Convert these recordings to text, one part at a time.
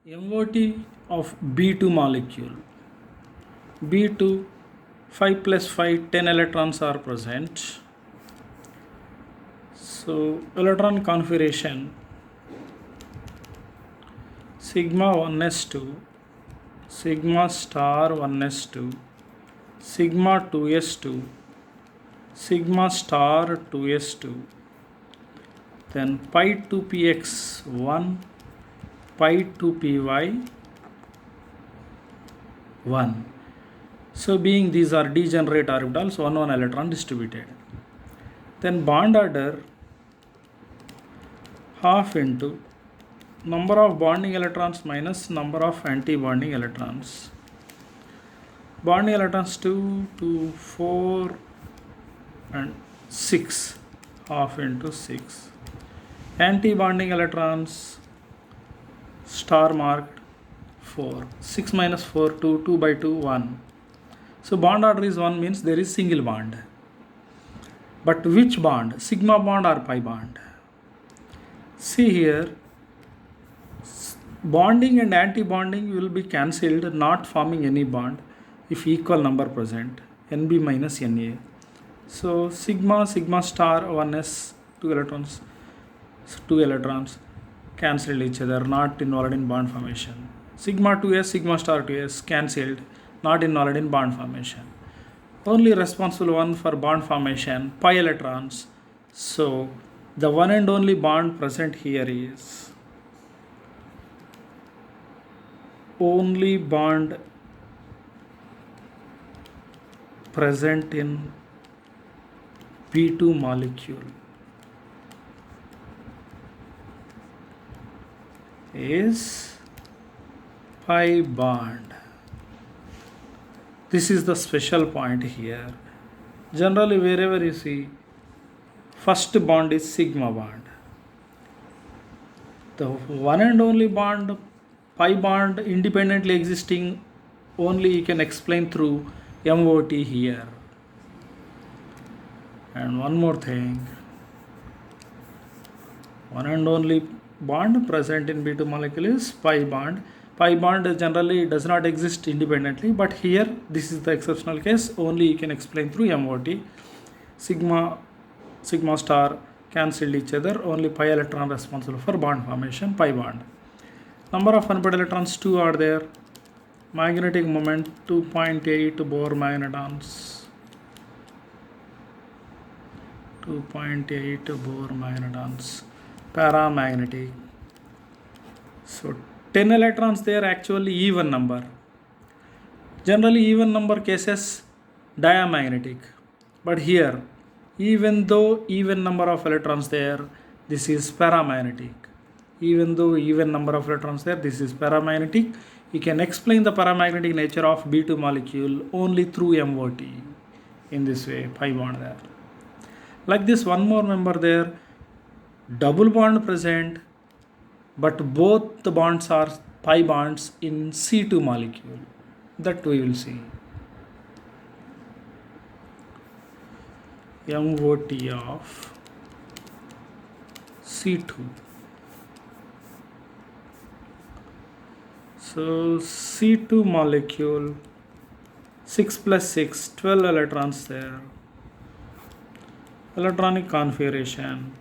MOT of B2 molecule. B2 5 plus 5 10 electrons are present. So electron configuration sigma 1s2, sigma star 1s2, sigma 2s2, sigma star 2s2, then pi 2px1, pi 2py 1. So being these are degenerate orbitals, 1 electron distributed. Then bond order half into number of bonding electrons minus number of anti-bonding electrons. Bonding electrons 2, 2, 4 and 6, half into 6. Anti-bonding electrons star marked 4. 6 minus 4, 2, 2 by 2, 1. So bond order is 1 means there is single bond. But which bond? Sigma bond or pi bond? See here, bonding and anti-bonding will be cancelled, not forming any bond if equal number present, Nb minus Na. So sigma star 1s 2 electrons cancelled each other, not involved in bond formation. Sigma 2s sigma star 2s cancelled, not involved in bond formation. Only responsible one for bond formation, pi electrons. So the one and only bond present here is only bond present in B2 molecule is pi bond. This is the special point here. Generally wherever you see first bond is sigma bond. The one and only bond, pi bond, independently existing, only you can explain through MOT here. And one more thing, one and only bond present in B2 molecule is pi bond. Pi bond generally does not exist independently, but here this is the exceptional case, only you can explain through MOT. Sigma star cancelled each other, only pi electron responsible for bond formation, pi bond. Number of unpaired electrons 2 are there. Magnetic moment 2.8 Bohr magnetons. 2.8 Bohr magnetons. Paramagnetic. So 10 electrons there, actually even number. Generally even number cases diamagnetic. But here, even though even number of electrons there, this is paramagnetic. Even though even number of electrons there, this is paramagnetic. You can explain the paramagnetic nature of B2 molecule only through MOT. In this way, pi bond there. Like this, one more member there, double bond present, but both the bonds are pi bonds in C2 molecule. That we will see. MOT of C2. So C2 molecule 6 plus 6, 12 electrons there. Electronic configuration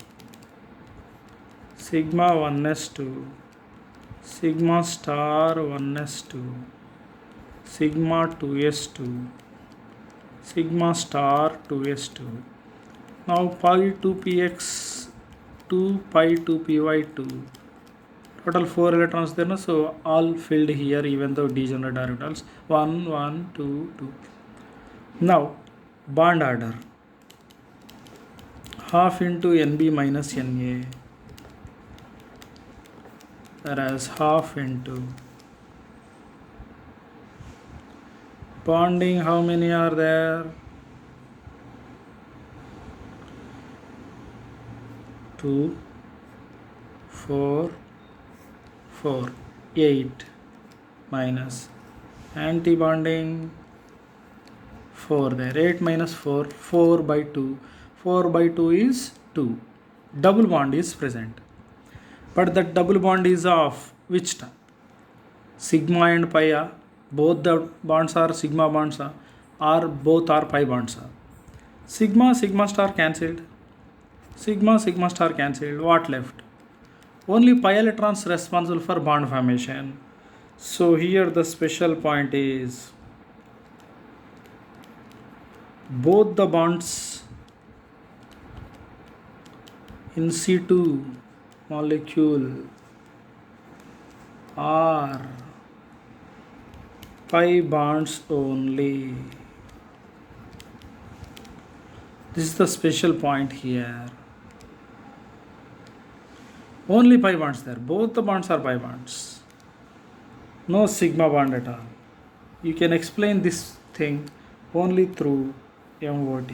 sigma 1s2, sigma star 1s2, sigma 2s2, sigma star 2s2. Now pi 2px2, pi 2py2. Total 4 electrons there, no? So all filled here, even though degenerate orbitals. 1, 1, 2, 2. Now bond order half into Nb minus Na, whereas half into bonding. How many are there? 2, 4, 4, 8 minus anti-bonding 4 there. 8 minus 4, 4 by 2. 4 by 2 is 2. Double bond is present. But that double bond is of which type? sigma and pi are both the bonds are sigma bonds or both are pi bonds. Sigma star cancelled. Sigma star cancelled. What left? Only pi electrons responsible for bond formation. So here the special point is both the bonds in C2 molecule are pi bonds only. This is the special point here. Only pi bonds there. Both the bonds are pi bonds. No sigma bond at all. You can explain this thing only through MOT.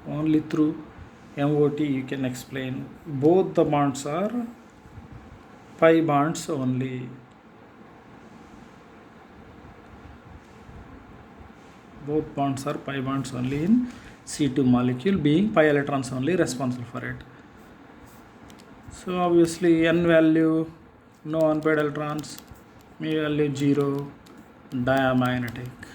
Only through MOT you can explain. Both the bonds are pi bonds only. Both bonds are pi bonds only in C2 molecule, being pi electrons only responsible for it. So obviously n value, no unpaired electrons, mu value 0, diamagnetic.